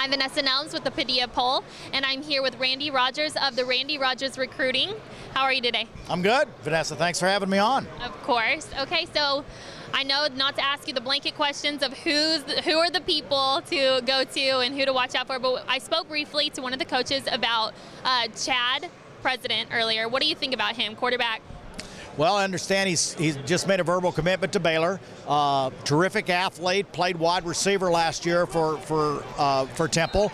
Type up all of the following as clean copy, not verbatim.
I'm Vanessa Nelms with the Padilla poll, and I'm here with Randy Rodgers of the Randy Rodgers Recruiting. How are you today? I'm good. Vanessa, thanks for having me on. Of course. Okay, so I know not to ask you the blanket questions of who are the people to go to and who to watch out for, but I spoke briefly to one of the coaches about Chad President earlier. What do you think about him, quarterback? Well, I understand he's just made a verbal commitment to Baylor. Terrific athlete, played wide receiver last year for Temple.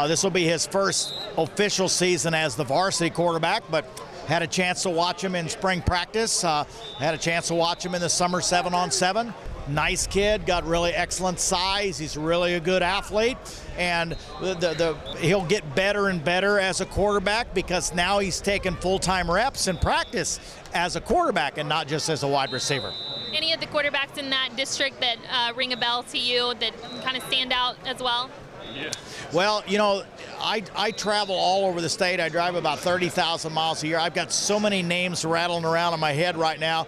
This will be his first official season as the varsity quarterback, but had a chance to watch him in spring practice. Had a chance to watch him in the summer 7-on-7. Nice kid, got really excellent size. He's really a good athlete, and he'll get better and better as a quarterback because now he's taking full-time reps in practice as a quarterback and not just as a wide receiver. Any of the quarterbacks in that district that ring a bell to you that kind of stand out as well? Yeah. Well, you know, I travel all over the state. I drive about 30,000 miles a year. I've got so many names rattling around in my head right now.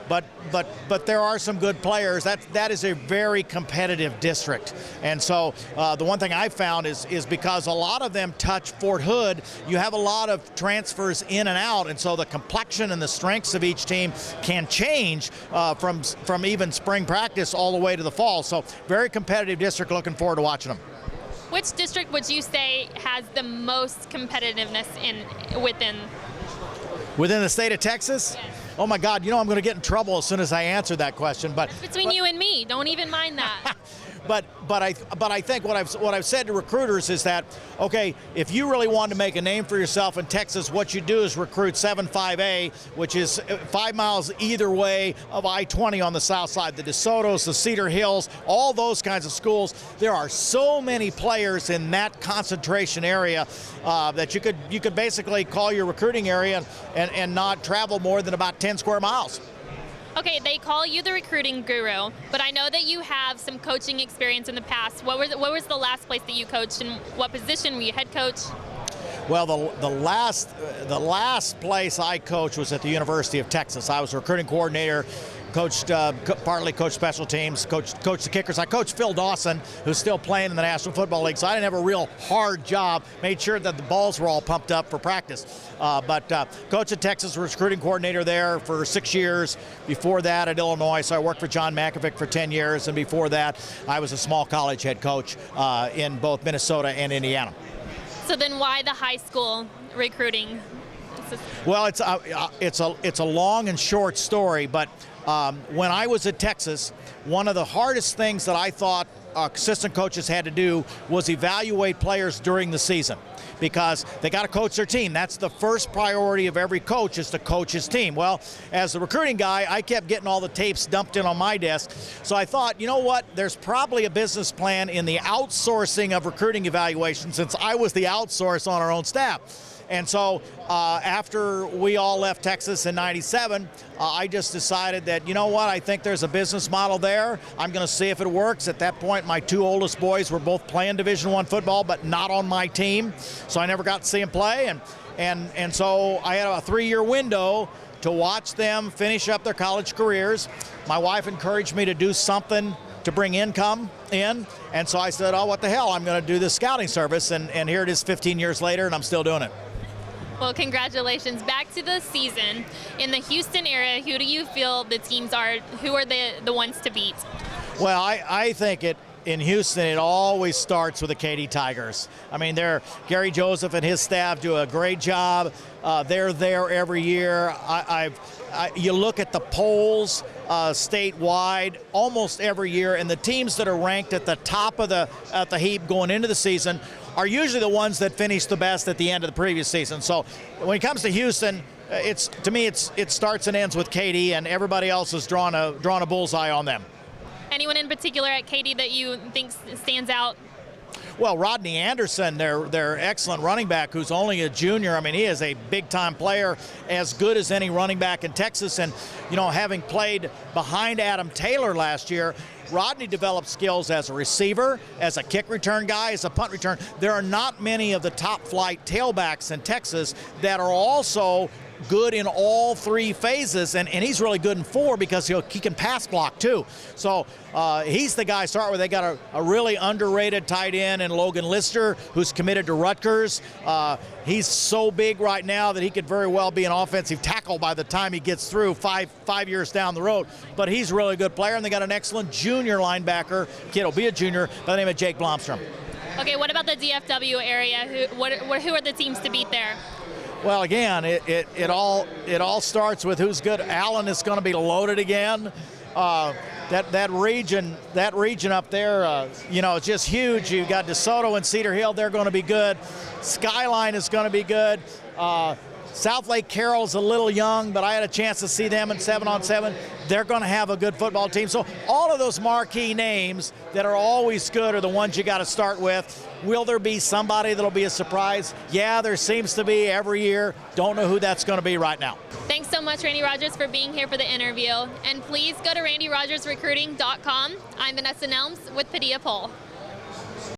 But there are some good players. That is a very competitive district, and so the one thing I found is because a lot of them touch Fort Hood, you have a lot of transfers in and out, and so the complexion and the strengths of each team can change from even spring practice all the way to the fall. So very competitive district. Looking forward to watching them. Which district would you say has the most competitiveness within the state of Texas? Yes. Oh my God, you know I'm going to get in trouble as soon as I answer that question. But it's between you and me. Don't even mind that. But I think what I've said to recruiters is that, okay, if you really want to make a name for yourself in Texas, what you do is recruit 75A, which is 5 miles either way of I-20 on the south side. The DeSoto's, the Cedar Hills, all those kinds of schools. There are so many players in that concentration area that you could basically call your recruiting area and not travel more than about 10 square miles. Okay, they call you the recruiting guru, but I know that you have some coaching experience in the past. What was the last place that you coached, and what position were you, head coach? Well, the last place I coached was at the University of Texas. I was a recruiting coordinator, partly coached special teams, coached the kickers. I coached Phil Dawson, who's still playing in the National Football League, so I didn't have a real hard job. Made sure that the balls were all pumped up for practice. But coached at Texas, recruiting coordinator there for 6 years. Before that at Illinois, so I worked for John Makovic for 10 years, and before that I was a small college head coach in both Minnesota and Indiana. So then why the high school recruiting? Well, it's a long and short story, but when I was at Texas, one of the hardest things that I thought assistant coaches had to do was evaluate players during the season, because they got to coach their team. That's the first priority of every coach, is to coach his team. Well, as the recruiting guy, I kept getting all the tapes dumped in on my desk. So I thought, you know what, there's probably a business plan in the outsourcing of recruiting evaluation, since I was the outsource on our own staff. And so after we all left Texas in '97, I just decided that, you know what, I think there's a business model there. I'm going to see if it works. At that point, my 2 oldest boys were both playing Division I football, but not on my team, so I never got to see them play. And so I had a 3-year window to watch them finish up their college careers. My wife encouraged me to do something to bring income in, and so I said, oh, what the hell, I'm going to do this scouting service, and here it is 15 years later, and I'm still doing it. Well, congratulations. Back to the season. In the Houston area, who do you feel the teams are, who are the ones to beat? Well, I think in Houston, it always starts with the Katy Tigers. I mean, Gary Joseph and his staff do a great job. They're there every year. You look at the polls statewide almost every year, and the teams that are ranked at the top of the heap going into the season are usually the ones that finish the best at the end of the previous season. So when it comes to Houston, to me it starts and ends with Katy, and everybody else has drawn a bullseye on them. Anyone in particular at Katy that you think stands out? Well, Rodney Anderson, their excellent running back, who's only a junior. I mean, he is a big-time player, as good as any running back in Texas. And, you know, having played behind Adam Taylor last year, Rodney developed skills as a receiver, as a kick return guy, as a punt return. There are not many of the top-flight tailbacks in Texas that are also good in all three phases, and he's really good in four because he can pass block too. So he's the guy to start with. They got a really underrated tight end in Logan Lister, who's committed to Rodgers. He's so big right now that he could very well be an offensive tackle by the time he gets through five years down the road. But he's a really good player, and they got an excellent junior linebacker. Kid will be a junior by the name of Jake Blomstrom. Okay, what about the DFW area? Who are the teams to beat there? Well, again, it all starts with who's good. Allen is going to be loaded again. That region up there, it's just huge. You've got DeSoto and Cedar Hill. They're going to be good. Skyline is going to be good. South Lake Carroll's a little young, but I had a chance to see them in 7-on-7. They're going to have a good football team. So all of those marquee names that are always good are the ones you got to start with. Will there be somebody that'll be a surprise? Yeah, there seems to be every year. Don't know who that's going to be right now. Thanks so much, Randy Rodgers, for being here for the interview. And please go to randyrodgersrecruiting.com. I'm Vanessa Nelms with Padilla Poll.